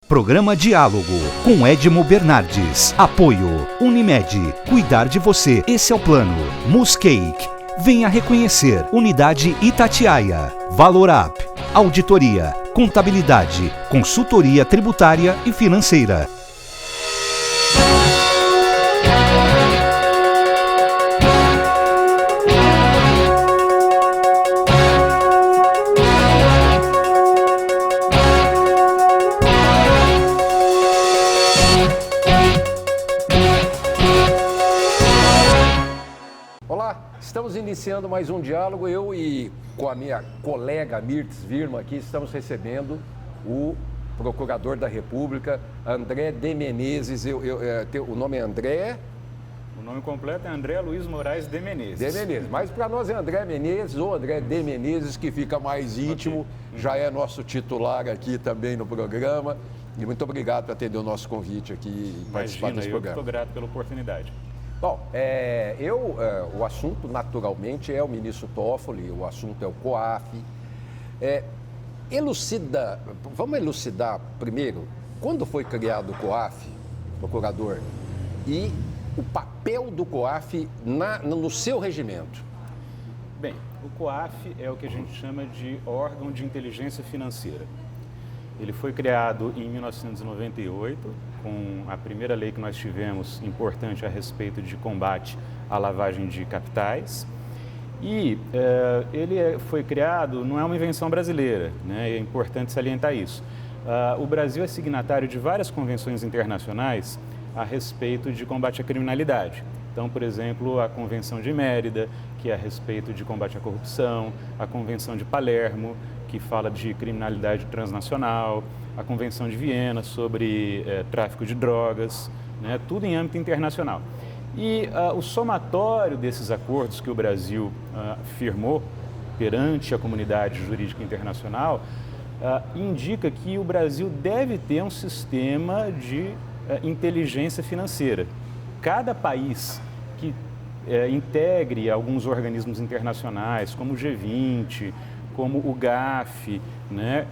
Programa Diálogo com Edmo Bernardes. Apoio Unimed. Cuidar de você. Esse é o plano. Muscake. Venha reconhecer. Unidade Itatiaia. Valorap. Auditoria. Contabilidade. Consultoria tributária e financeira. Estamos iniciando mais um diálogo, eu e com a minha colega Mirtes Virma aqui estamos recebendo o Procurador da República, André de Menezes. O nome é André? O nome completo é André Luiz Moraes de Menezes. De Menezes, mas para nós é André Menezes ou André de Menezes, que fica mais íntimo, já é nosso titular aqui também no programa. E muito obrigado por atender o nosso convite aqui e participar desse programa. Eu estou grato pela oportunidade. Bom, o assunto naturalmente é o ministro Toffoli, o assunto é o COAF. Vamos elucidar primeiro, quando foi criado o COAF, procurador, e o papel do COAF no seu regimento? Bem, o COAF é o que a gente chama de órgão de inteligência financeira. Ele foi criado em 1998, com a primeira lei que nós tivemos importante a respeito de combate à lavagem de capitais. E ele foi criado, não é uma invenção brasileira, né? É importante salientar isso. O Brasil é signatário de várias convenções internacionais a respeito de combate à criminalidade. Então, por exemplo, a Convenção de Mérida, que é a respeito de combate à corrupção, a Convenção de Palermo, que fala de criminalidade transnacional, a Convenção de Viena sobre tráfico de drogas, né, tudo em âmbito internacional. E o somatório desses acordos que o Brasil firmou perante a comunidade jurídica internacional indica que o Brasil deve ter um sistema de inteligência financeira. Cada país que integre alguns organismos internacionais, como o G20, como o GAF, né?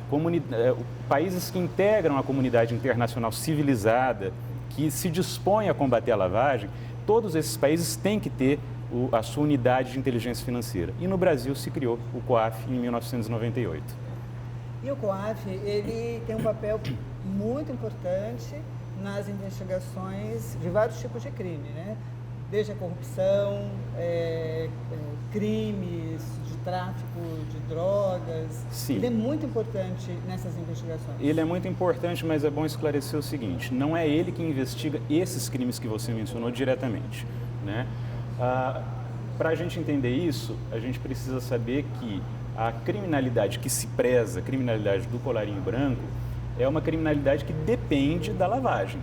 Países que integram a comunidade internacional civilizada, que se dispõe a combater a lavagem, todos esses países têm que ter a sua unidade de inteligência financeira. E no Brasil se criou o COAF em 1998. E o COAF, ele tem um papel muito importante nas investigações de vários tipos de crime, né? Desde a corrupção, crimes de tráfico de drogas. Sim. Ele é muito importante nessas investigações. Ele é muito importante, mas é bom esclarecer o seguinte, não é ele que investiga esses crimes que você mencionou diretamente, né? Para a gente entender isso, a gente precisa saber que a criminalidade que se preza, a criminalidade do colarinho branco, é uma criminalidade que depende da lavagem.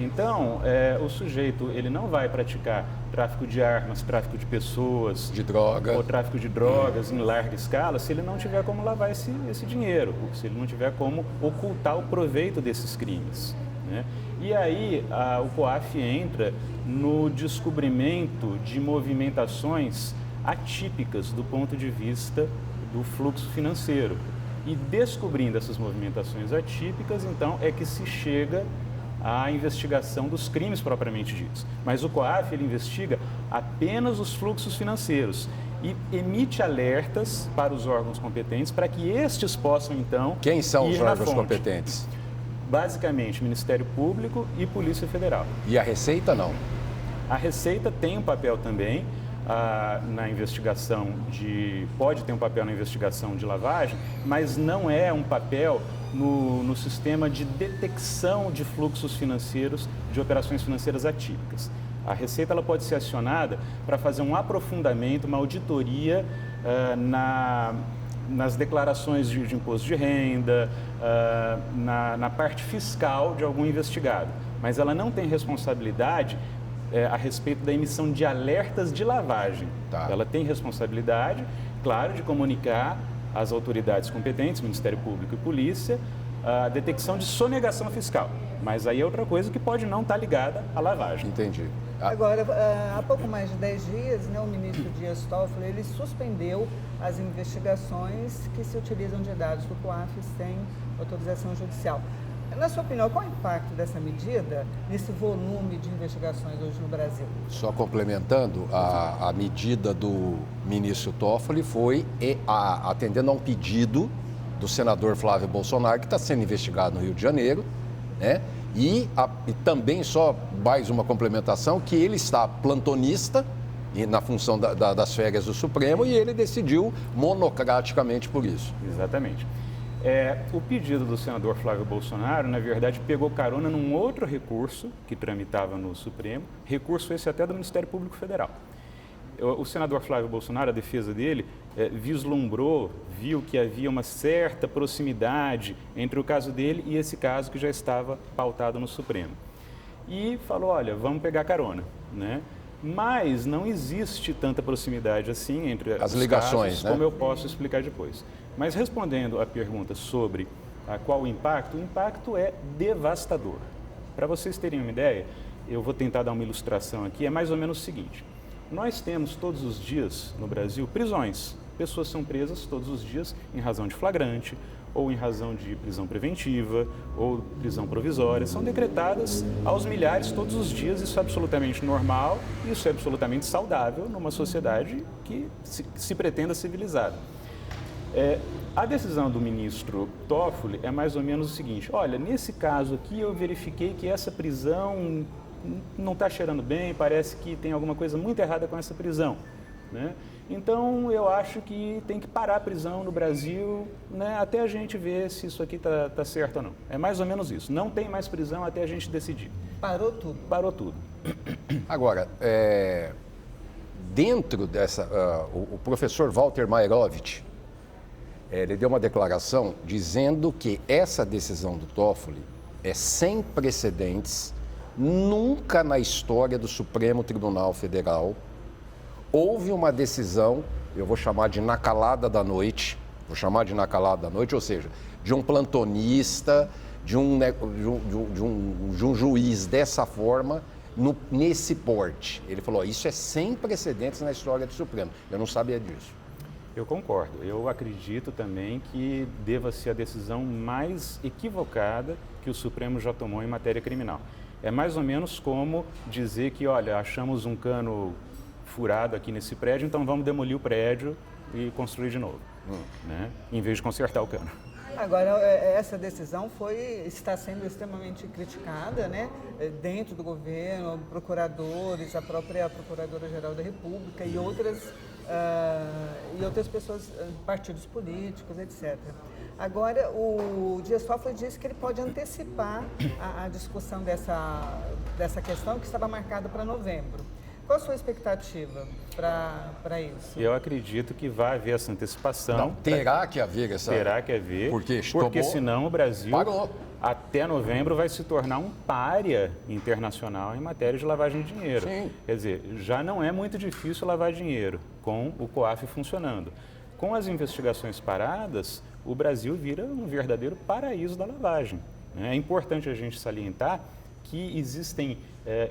Então, o sujeito ele não vai praticar tráfico de armas, tráfico de pessoas, de droga, ou tráfico de drogas em larga escala, se ele não tiver como lavar esse dinheiro, se ele não tiver como ocultar o proveito desses crimes, né? E aí o COAF entra no descobrimento de movimentações atípicas do ponto de vista do fluxo financeiro. E descobrindo essas movimentações atípicas, então, é que se chega à investigação dos crimes propriamente ditos. Mas o COAF, ele investiga apenas os fluxos financeiros e emite alertas para os órgãos competentes para que estes possam, então, Quem são os órgãos fonte. competentes? Basicamente, Ministério Público e Polícia Federal. E a Receita, não? A Receita tem um papel também na investigação pode ter um papel na investigação de lavagem, mas não é um papel no sistema de detecção de fluxos financeiros, de operações financeiras atípicas. A Receita ela pode ser acionada para fazer um aprofundamento, uma auditoria nas declarações de imposto de renda, na parte fiscal de algum investigado, mas ela não tem responsabilidade a respeito da emissão de alertas de lavagem. Tá. Ela tem responsabilidade, claro, de comunicar às autoridades competentes, Ministério Público e Polícia, a detecção de sonegação fiscal. Mas aí é outra coisa que pode não estar ligada à lavagem. Entendi. Agora, há pouco mais de 10 dias, né, o ministro Dias Toffoli, ele suspendeu as investigações que se utilizam de dados do COAF sem autorização judicial. Na sua opinião, qual é o impacto dessa medida nesse volume de investigações hoje no Brasil? Só complementando, a medida do ministro Toffoli foi atendendo a um pedido do senador Flávio Bolsonaro, que está sendo investigado no Rio de Janeiro, né? E também, só mais uma complementação, que ele está plantonista na função das férias do Supremo e ele decidiu monocraticamente por isso. Exatamente. O pedido do senador Flávio Bolsonaro, na verdade, pegou carona num outro recurso que tramitava no Supremo, recurso esse até do Ministério Público Federal. O senador Flávio Bolsonaro, a defesa dele, viu que havia uma certa proximidade entre o caso dele e esse caso que já estava pautado no Supremo. E falou, olha, vamos pegar carona, né? Mas não existe tanta proximidade assim entre as ligações, casos, né? Como eu posso explicar depois. Mas respondendo à pergunta sobre qual o impacto é devastador. Para vocês terem uma ideia, eu vou tentar dar uma ilustração aqui, é mais ou menos o seguinte. Nós temos todos os dias no Brasil prisões. Pessoas são presas todos os dias em razão de flagrante, ou em razão de prisão preventiva, ou prisão provisória. São decretadas aos milhares todos os dias. Isso é absolutamente normal, isso é absolutamente saudável numa sociedade que se pretenda civilizada. A decisão do ministro Toffoli é mais ou menos o seguinte, olha, nesse caso aqui eu verifiquei que essa prisão não está cheirando bem, parece que tem alguma coisa muito errada com essa prisão, né? Então, eu acho que tem que parar a prisão no Brasil, né, até a gente ver se isso aqui está certo ou não. É mais ou menos isso. Não tem mais prisão até a gente decidir. Parou tudo? Parou tudo. Agora, dentro dessa... o professor Walter Mairovich, ele deu uma declaração dizendo que essa decisão do Toffoli é sem precedentes. Nunca na história do Supremo Tribunal Federal houve uma decisão, eu vou chamar de na calada da noite, ou seja, de um plantonista, de um juiz dessa forma, nesse porte. Ele falou, isso é sem precedentes na história do Supremo. Eu não sabia disso. Eu concordo. Eu acredito também que deva ser a decisão mais equivocada que o Supremo já tomou em matéria criminal. É mais ou menos como dizer que, olha, achamos um cano furado aqui nesse prédio, então vamos demolir o prédio e construir de novo, né? Em vez de consertar o cano. Agora, essa decisão está sendo extremamente criticada, né? Dentro do governo, procuradores, a própria Procuradora-Geral da República e outras pessoas, partidos políticos, etc. Agora, o Dias Toffoli disse que ele pode antecipar a discussão dessa questão que estava marcada para novembro. Qual a sua expectativa para isso? Eu acredito que vai haver essa antecipação. Não, terá que haver essa... Terá que haver, porque senão o Brasil, até novembro, vai se tornar um pária internacional em matéria de lavagem de dinheiro. Sim. Quer dizer, já não é muito difícil lavar dinheiro com o COAF funcionando. Com as investigações paradas, o Brasil vira um verdadeiro paraíso da lavagem. É importante a gente salientar que existem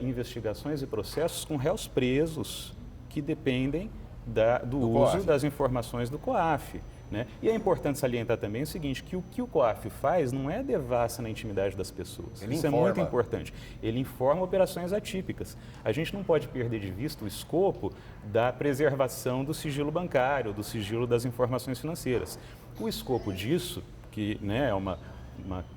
investigações e processos com réus presos que dependem do uso COAF. das informações do COAF, né? E é importante salientar também o seguinte, que o que o COAF faz não é devassa na intimidade das pessoas. Isso é muito importante. Ele informa operações atípicas. A gente não pode perder de vista o escopo da preservação do sigilo bancário, do sigilo das informações financeiras. O escopo disso, que, né, é uma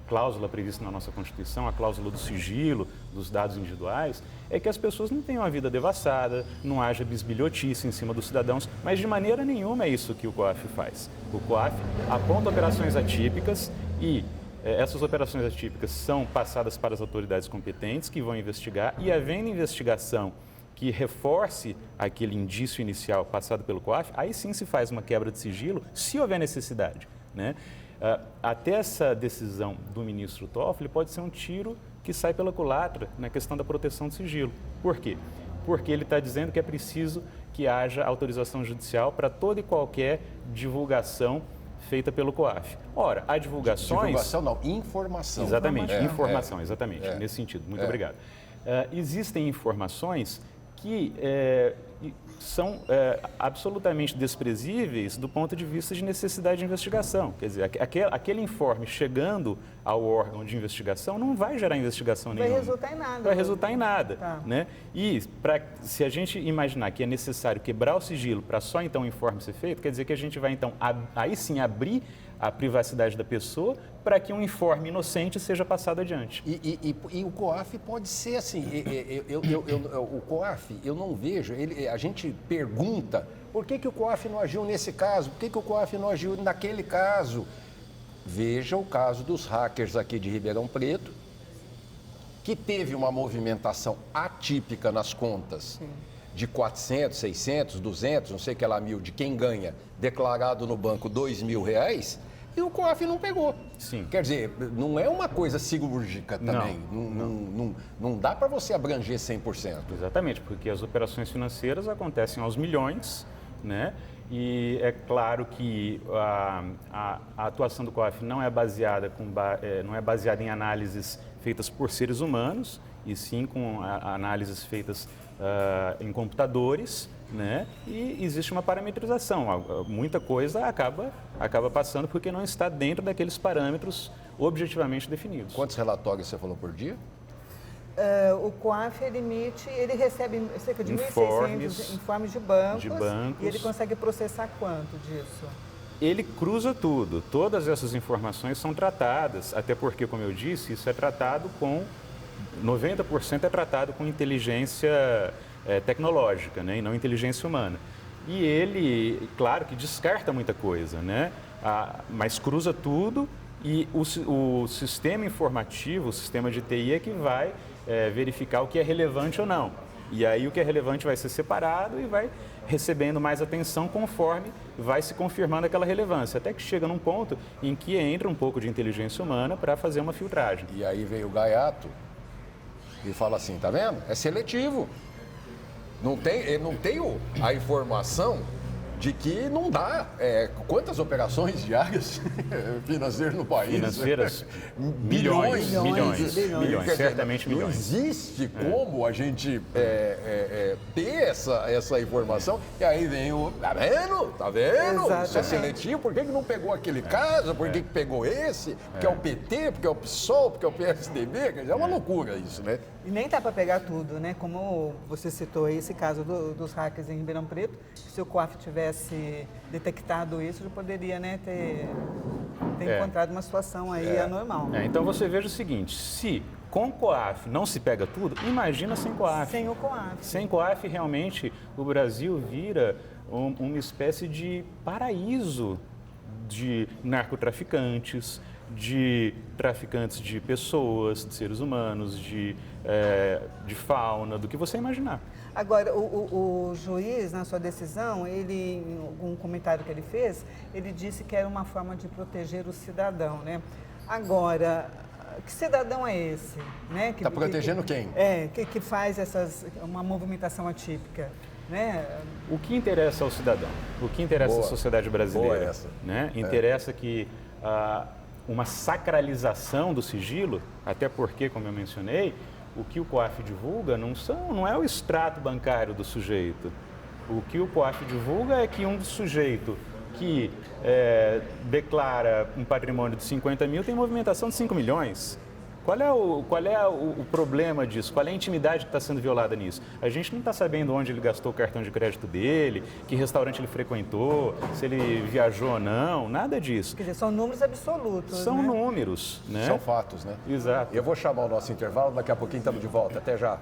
cláusula prevista na nossa Constituição, a cláusula do sigilo dos dados individuais, é que as pessoas não tenham a vida devassada, não haja bisbilhotice em cima dos cidadãos, mas de maneira nenhuma é isso que o COAF faz. O COAF aponta operações atípicas e essas operações atípicas são passadas para as autoridades competentes que vão investigar e, havendo investigação que reforce aquele indício inicial passado pelo COAF, aí sim se faz uma quebra de sigilo, se houver necessidade, né? Até essa decisão do ministro Toffoli pode ser um tiro que sai pela culatra na questão da proteção do sigilo. Por quê? Porque ele está dizendo que é preciso que haja autorização judicial para toda e qualquer divulgação feita pelo COAF. Ora, há divulgações... Divulgação não, informação. Exatamente, informação, exatamente, nesse sentido. Muito obrigado. Existem informações que são absolutamente desprezíveis do ponto de vista de necessidade de investigação. Quer dizer, aquele informe chegando ao órgão de investigação não vai gerar investigação nenhuma. Vai resultar em nada. Vai resultar em nada. Tá. Né? E se a gente imaginar que é necessário quebrar o sigilo para só então o informe ser feito, quer dizer que a gente vai então aí sim abrir a privacidade da pessoa para que um informe inocente seja passado adiante. E o COAF pode ser assim, o COAF, eu não vejo, a gente pergunta por que o COAF não agiu nesse caso, por que o COAF não agiu naquele caso. Veja o caso dos hackers aqui de Ribeirão Preto, que teve uma movimentação atípica nas contas. Sim. De 400, 600, 200, não sei que lá mil, de quem ganha, declarado no banco R$2.000, e o COAF não pegou. Sim. Quer dizer, não é uma coisa cirúrgica também. Não dá para você abranger 100%. Exatamente, porque as operações financeiras acontecem aos milhões, né? E é claro que a atuação do COAF não é baseada em análises feitas por seres humanos, e sim com análises feitas em computadores, né? E existe uma parametrização. Muita coisa acaba passando porque não está dentro daqueles parâmetros objetivamente definidos. Quantos relatórios você falou por dia? O COAF ele recebe cerca de 1.600 informes de bancos e ele consegue processar quanto disso? Ele cruza tudo. Todas essas informações são tratadas, até porque, como eu disse, isso é tratado com 90% é tratado com inteligência tecnológica, né, e não inteligência humana. E ele, claro que descarta muita coisa, né, mas cruza tudo e o sistema informativo, o sistema de TI é que vai verificar o que é relevante ou não. E aí o que é relevante vai ser separado e vai recebendo mais atenção conforme vai se confirmando aquela relevância, até que chega num ponto em que entra um pouco de inteligência humana para fazer uma filtragem. E aí veio o gaiato e fala assim, tá vendo? É seletivo. Não tem a informação de que não dá. Quantas operações diárias financeiras no país? Financeiras? Milhões, certamente milhões. Não existe como a gente ter essa informação. E aí vem o... Tá vendo? Tá vendo? Exatamente. Isso é seletivo. Por que não pegou aquele caso? Por que pegou esse? Porque é o PT, porque é o PSOL, porque é o PSDB. Quer dizer, é uma loucura isso, né? E nem dá para pegar tudo, né? Como você citou aí, esse caso dos hackers em Ribeirão Preto, se o COAF tivesse detectado isso, já poderia, né, ter encontrado uma situação aí anormal. Então você veja o seguinte, se com o COAF não se pega tudo, imagina sem COAF. Sem o COAF. Sem COAF, realmente, o Brasil vira uma espécie de paraíso de narcotraficantes, de traficantes de pessoas, de seres humanos, de fauna, do que você imaginar. Agora, o juiz, na sua decisão, em algum comentário que ele fez, ele disse que era uma forma de proteger o cidadão, né? Agora, que cidadão é esse? Né? Está protegendo quem? Que faz uma movimentação atípica. Né? O que interessa ao cidadão? O que interessa à sociedade brasileira? Boa essa. Né? Interessa que uma sacralização do sigilo, até porque, como eu mencionei, o que o COAF divulga não é o extrato bancário do sujeito. O que o COAF divulga é que um sujeito que declara um patrimônio de 50 mil tem movimentação de 5 milhões. Qual é o problema disso? Qual é a intimidade que está sendo violada nisso? A gente não está sabendo onde ele gastou o cartão de crédito dele, que restaurante ele frequentou, se ele viajou ou não, nada disso. Quer dizer, são números absolutos, São né? números, né? São fatos, né? Exato. Eu vou chamar o nosso intervalo, daqui a pouquinho estamos de volta. Até já.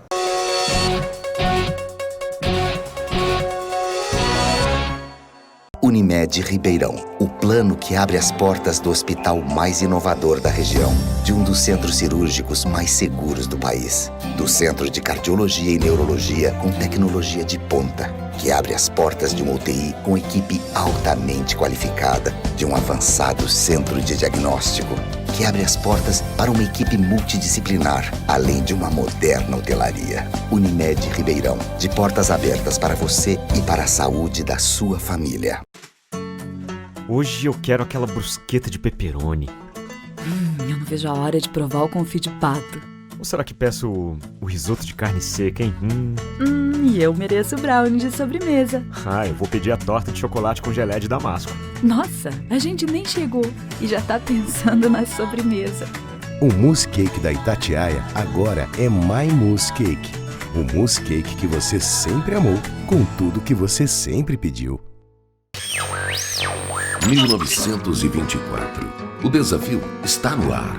Unimed Ribeirão, o plano que abre as portas do hospital mais inovador da região, de um dos centros cirúrgicos mais seguros do país, do Centro de Cardiologia e Neurologia com tecnologia de ponta, que abre as portas de uma UTI com equipe altamente qualificada, de um avançado centro de diagnóstico, que abre as portas para uma equipe multidisciplinar, além de uma moderna hotelaria. Unimed Ribeirão, de portas abertas para você e para a saúde da sua família. Hoje eu quero aquela brusqueta de pepperoni. Eu não vejo a hora de provar o confit de pato. Ou será que peço o risoto de carne seca, hein? E eu mereço o brownie de sobremesa. Eu vou pedir a torta de chocolate com geleia de damasco. Nossa, a gente nem chegou e já tá pensando na sobremesa. O Mousse Cake da Itatiaia agora é My Mousse Cake. O mousse cake que você sempre amou, com tudo que você sempre pediu. 1924. O desafio está no ar.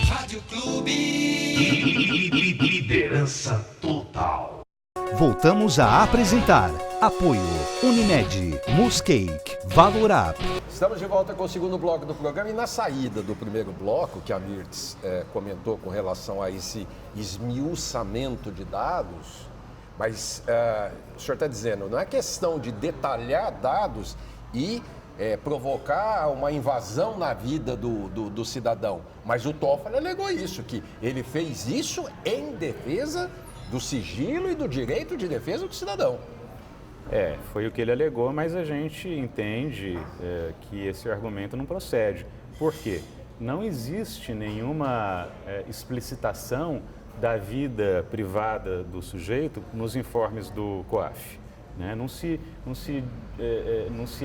Rádio Clube. Liderança total. Voltamos a apresentar Apoio Unimed, Mousse Cake, Valor Up. Estamos de volta com o segundo bloco do programa e na saída do primeiro bloco, que a Mirtz comentou com relação a esse esmiuçamento de dados, mas o senhor está dizendo, não é questão de detalhar dados e provocar uma invasão na vida do cidadão, mas o Toffoli alegou isso, que ele fez isso em defesa do sigilo e do direito de defesa do cidadão. Foi o que ele alegou, mas a gente entende que esse argumento não procede. Por quê? Não existe nenhuma explicitação da vida privada do sujeito nos informes do COAF. Né? Não se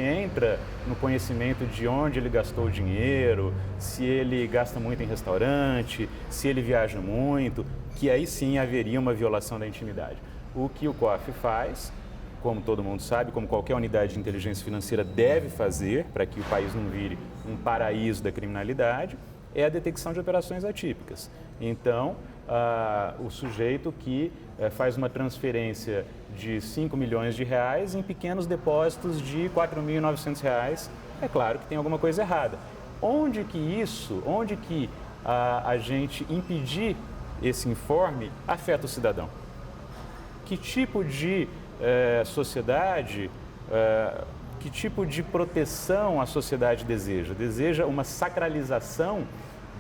entra no conhecimento de onde ele gastou o dinheiro, se ele gasta muito em restaurante, se ele viaja muito, que aí sim haveria uma violação da intimidade. O que o COAF faz, como todo mundo sabe, como qualquer unidade de inteligência financeira deve fazer para que o país não vire um paraíso da criminalidade, é a detecção de operações atípicas. Então, o sujeito que faz uma transferência de 5 milhões de reais em pequenos depósitos de R$ 4.900, é claro que tem alguma coisa errada. Onde que a gente impedir esse informe afeta o cidadão? Que tipo de sociedade, que tipo de proteção a sociedade deseja? Deseja uma sacralização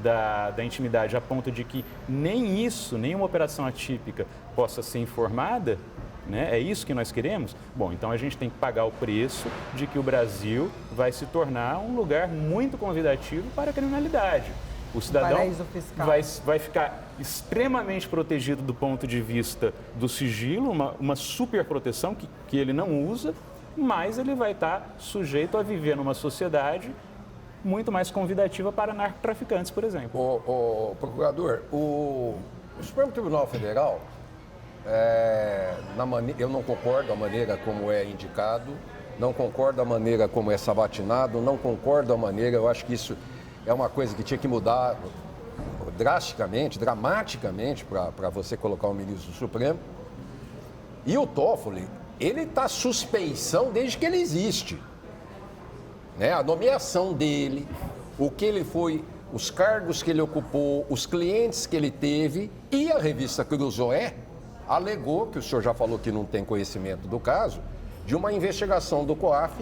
da intimidade a ponto de que nenhuma operação atípica possa ser informada? Né? É isso que nós queremos? Bom, então a gente tem que pagar o preço de que o Brasil vai se tornar um lugar muito convidativo para a criminalidade. O cidadão vai ficar extremamente protegido do ponto de vista do sigilo, uma super proteção que ele não usa, mas ele vai estar sujeito a viver numa sociedade muito mais convidativa para narcotraficantes, por exemplo. Procurador, o Supremo Tribunal Federal, eu não concordo com a maneira como é indicado, não concordo com a maneira como é sabatinado, não concordo com a maneira, eu acho que isso é uma coisa que tinha que mudar dramaticamente, para você colocar um ministro do Supremo. E o Toffoli, ele está suspeição desde que ele existe. Né? A nomeação dele, o que ele foi, os cargos que ele ocupou, os clientes que ele teve, e a revista Cruzoé alegou, que o senhor já falou que não tem conhecimento do caso, de uma investigação do COAF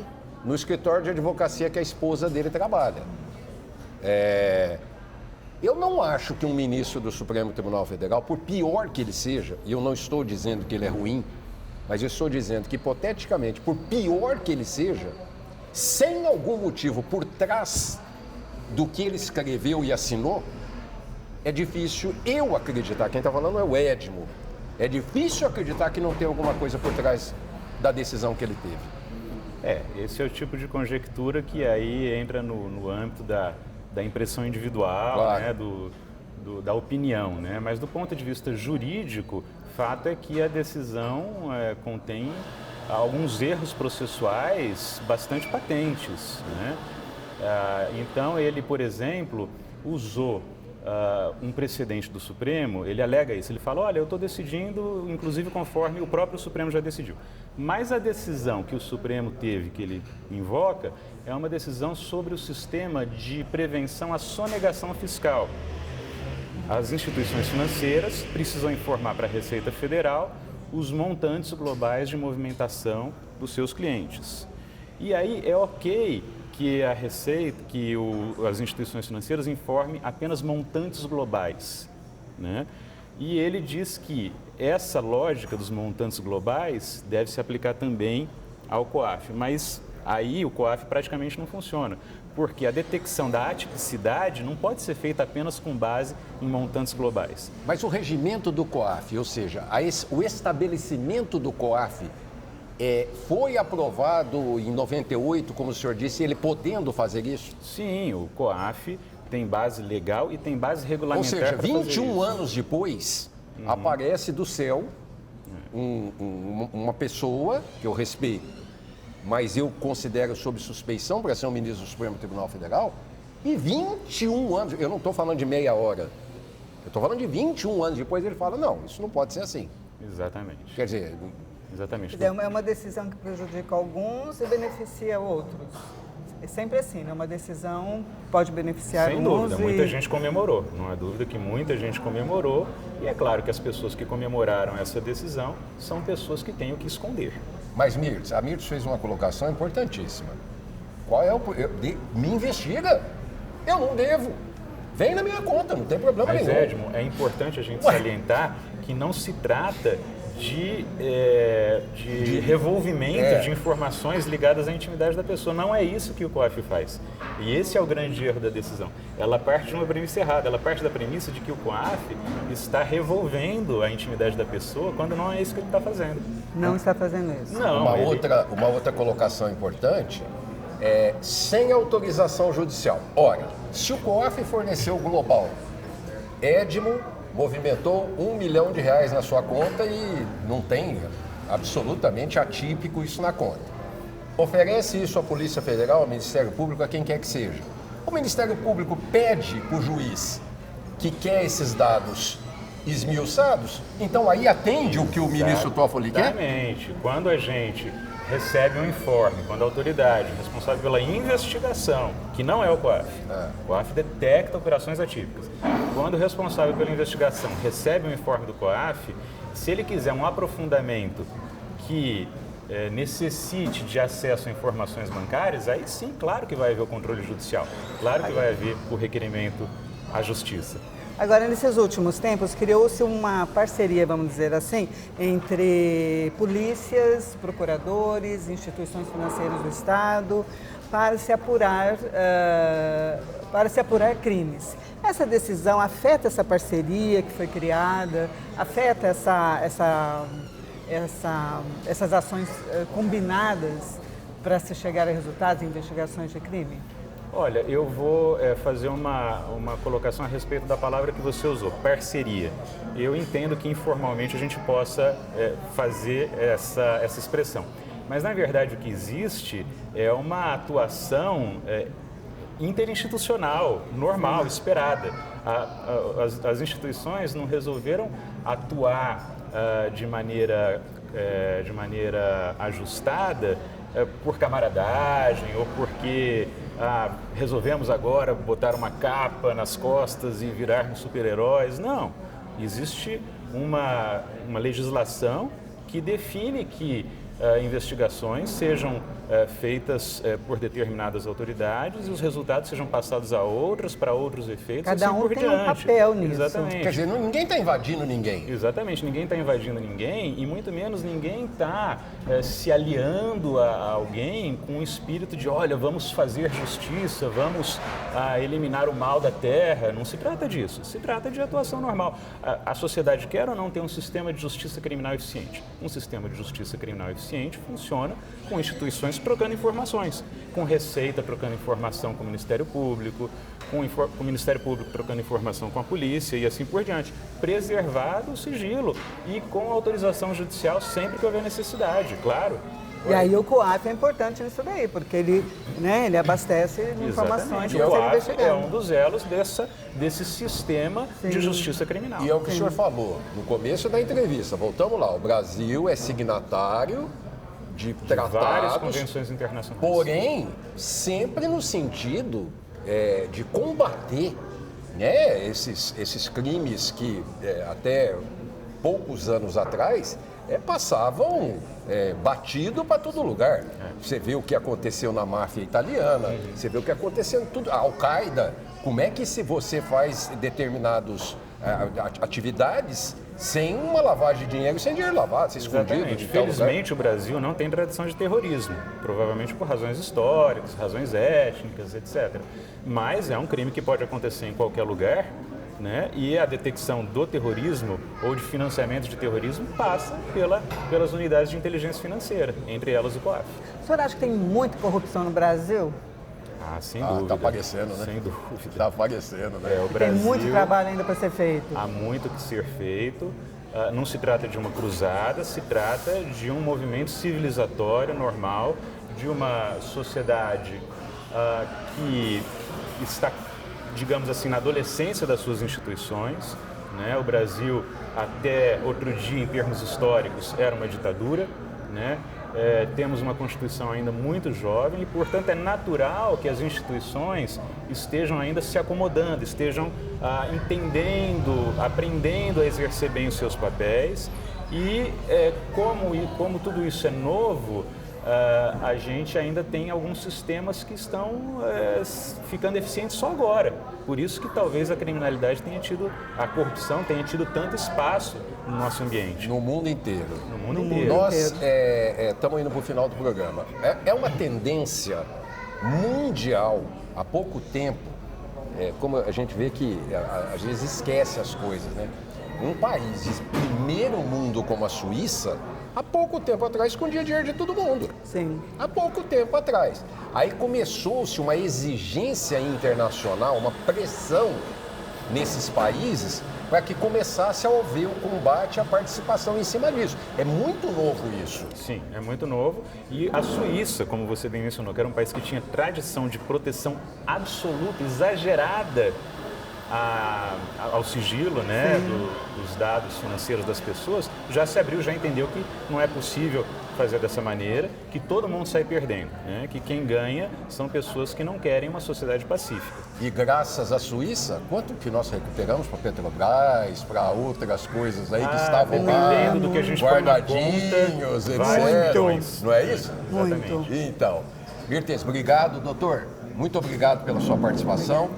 no escritório de advocacia que a esposa dele trabalha. Eu não acho que um ministro do Supremo Tribunal Federal, por pior que ele seja, e eu não estou dizendo que ele é ruim, mas eu estou dizendo que, hipoteticamente, por pior que ele seja, sem algum motivo por trás do que ele escreveu e assinou, é difícil eu acreditar, quem está falando é o Edmo, é difícil acreditar que não tem alguma coisa por trás da decisão que ele teve. Esse é o tipo de conjectura que aí entra no âmbito da impressão individual, claro, né, da opinião, né? Mas do ponto de vista jurídico, fato é que a decisão contém alguns erros processuais bastante patentes, né? Então ele, por exemplo, usou um precedente do Supremo, ele alega isso, ele fala, olha, eu estou decidindo, inclusive conforme o próprio Supremo já decidiu. Mas a decisão que o Supremo teve, que ele invoca, é uma decisão sobre o sistema de prevenção à sonegação fiscal. As instituições financeiras precisam informar para a Receita Federal os montantes globais de movimentação dos seus clientes. E aí é ok que a Receita, as instituições financeiras informem apenas montantes globais, né? E ele diz que essa lógica dos montantes globais deve se aplicar também ao COAF, mas aí o COAF praticamente não funciona, Porque a detecção da atipicidade não pode ser feita apenas com base em montantes globais. Mas o regimento do COAF, ou seja, o estabelecimento do COAF, foi aprovado em 98, como o senhor disse, ele podendo fazer isso? Sim, o COAF tem base legal e tem base regulamentar. Ou seja, para fazer 21 isso. anos depois, aparece do céu uma pessoa que eu respeito, mas eu considero sob suspeição para ser um ministro do Supremo Tribunal Federal, e 21 anos, eu não estou falando de meia hora, eu estou falando de 21 anos depois, ele fala, não, isso não pode ser assim. Exatamente. Quer dizer... Exatamente. É uma decisão que prejudica alguns e beneficia outros. É sempre assim, né? Uma decisão pode beneficiar Sem dúvida, muita gente comemorou. Não há dúvida que muita gente comemorou. E é claro que as pessoas que comemoraram essa decisão são pessoas que têm o que esconder. Mas, Mirtz, a Mirtz fez uma colocação importantíssima. Qual é me investiga. Eu não devo. Vem na minha conta, não tem problema nenhum. Mas, Edmo, é importante a gente salientar que não se trata de revolvimento de informações ligadas à intimidade da pessoa. Não é isso que o COAF faz. E esse é o grande erro da decisão. Ela parte de uma premissa errada. Ela parte da premissa de que o COAF está revolvendo a intimidade da pessoa quando não é isso que ele está fazendo. Não está fazendo isso. Não, uma outra colocação importante é sem autorização judicial. Ora, se o COAF forneceu o global, Edmo movimentou R$1 milhão na sua conta e não tem absolutamente atípico isso na conta. Oferece isso à Polícia Federal, ao Ministério Público, a quem quer que seja. O Ministério Público pede para o juiz que quer esses dados esmiuçados, então aí atende o que o ministro Toffoli quer? Exatamente. Quando a gente recebe um informe, quando a autoridade responsável pela investigação, que não é o COAF, o COAF detecta operações atípicas. Quando o responsável pela investigação recebe um informe do COAF, se ele quiser um aprofundamento que necessite de acesso a informações bancárias, aí sim, claro que vai haver o controle judicial, claro que vai haver o requerimento à justiça. Agora, nesses últimos tempos, criou-se uma parceria, vamos dizer assim, entre polícias, procuradores, instituições financeiras do Estado, para se apurar crimes. Essa decisão afeta essa parceria que foi criada, afeta essas ações combinadas para se chegar a resultados em investigações de crime? Olha, eu vou fazer uma colocação a respeito da palavra que você usou, parceria. Eu entendo que informalmente a gente possa fazer essa expressão. Mas, na verdade, o que existe é uma atuação interinstitucional, normal, esperada. As instituições não resolveram atuar de maneira ajustada por camaradagem ou porque resolvemos agora botar uma capa nas costas e virarmos super-heróis. Não, existe uma legislação que define que investigações sejam feitas por determinadas autoridades e os resultados sejam passados a outras, para outros efeitos. Cada assim um por tem diante. um papel nisso. Exatamente. Quer dizer, ninguém está invadindo ninguém. Exatamente, ninguém está invadindo ninguém e muito menos ninguém está se aliando a alguém com o espírito de, olha, vamos fazer justiça, vamos eliminar o mal da terra. Não se trata disso, se trata de atuação normal. A sociedade quer ou não ter um sistema de justiça criminal eficiente. Um sistema de justiça criminal eficiente funciona com instituições trocando informações, com Receita trocando informação com o Ministério Público, com o Ministério Público trocando informação com a polícia e assim por diante. Preservado o sigilo e com autorização judicial sempre que houver necessidade, claro. E aí o COAF é importante nisso daí, porque ele abastece informações que o COAF é um dos elos desse sistema de justiça criminal. E é o que o senhor falou no começo da entrevista. Voltamos lá, o Brasil é signatário de tratados, várias convenções internacionais. Porém, sempre no sentido de combater esses crimes que até poucos anos atrás passavam batido para todo lugar. Você vê o que aconteceu na máfia italiana, você vê o que aconteceu em tudo. A Al-Qaeda, como é que se você faz determinados atividades sem uma lavagem de dinheiro e sem dinheiro lavado, sem escondido. Exatamente. Felizmente, o Brasil não tem tradição de terrorismo, provavelmente por razões históricas, razões étnicas, etc. Mas é um crime que pode acontecer em qualquer lugar, né? E a detecção do terrorismo ou de financiamento de terrorismo passa pelas unidades de inteligência financeira, entre elas o COAF. O senhor acha que tem muita corrupção no Brasil? Sem dúvida. Está aparecendo, né? Sem dúvida. Está aparecendo, né? O Brasil, tem muito trabalho ainda para ser feito. Há muito que ser feito. Não se trata de uma cruzada, se trata de um movimento civilizatório normal, de uma sociedade que está, digamos assim, na adolescência das suas instituições, né? O Brasil, até outro dia, em termos históricos, era uma ditadura, né? Temos uma Constituição ainda muito jovem e, portanto, é natural que as instituições estejam ainda se acomodando, estejam entendendo, aprendendo a exercer bem os seus papéis e, como tudo isso é novo, a gente ainda tem alguns sistemas que estão ficando eficientes só agora. Por isso que talvez a criminalidade a corrupção tenha tido tanto espaço no nosso ambiente. No mundo inteiro. No mundo inteiro. Nós estamos indo para o final do programa. É uma tendência mundial, há pouco tempo, como a gente vê que às vezes esquece as coisas, né? Um país de primeiro mundo como a Suíça, há pouco tempo atrás, escondia dinheiro de todo mundo. Sim. Há pouco tempo atrás. Aí começou-se uma exigência internacional, uma pressão nesses países para que começasse a haver o combate e a participação em cima disso. É muito novo isso. Sim, é muito novo. E a Suíça, como você bem mencionou, que era um país que tinha tradição de proteção absoluta, exagerada ao sigilo, né, dos dados financeiros das pessoas, já se abriu, já entendeu que não é possível fazer dessa maneira, que todo mundo sai perdendo, né, que quem ganha são pessoas que não querem uma sociedade pacífica. E graças à Suíça, quanto que nós recuperamos para Petrobras, para outras coisas aí que estavam lá, do que a gente guardadinhos, etc. Não é isso? Exatamente. Então, Mirtes, obrigado, doutor. Muito obrigado pela sua participação.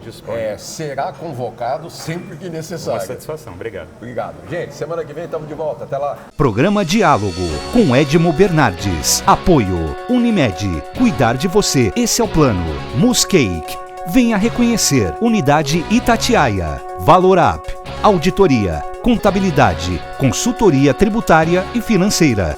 Será convocado sempre que necessário. Uma satisfação, obrigado. Obrigado. Gente, semana que vem estamos de volta. Até lá. Programa Diálogo com Edmo Bernardes. Apoio Unimed. Cuidar de você. Esse é o plano. Muscake. Venha reconhecer. Unidade Itatiaia. Valorap. Auditoria. Contabilidade. Consultoria tributária e financeira.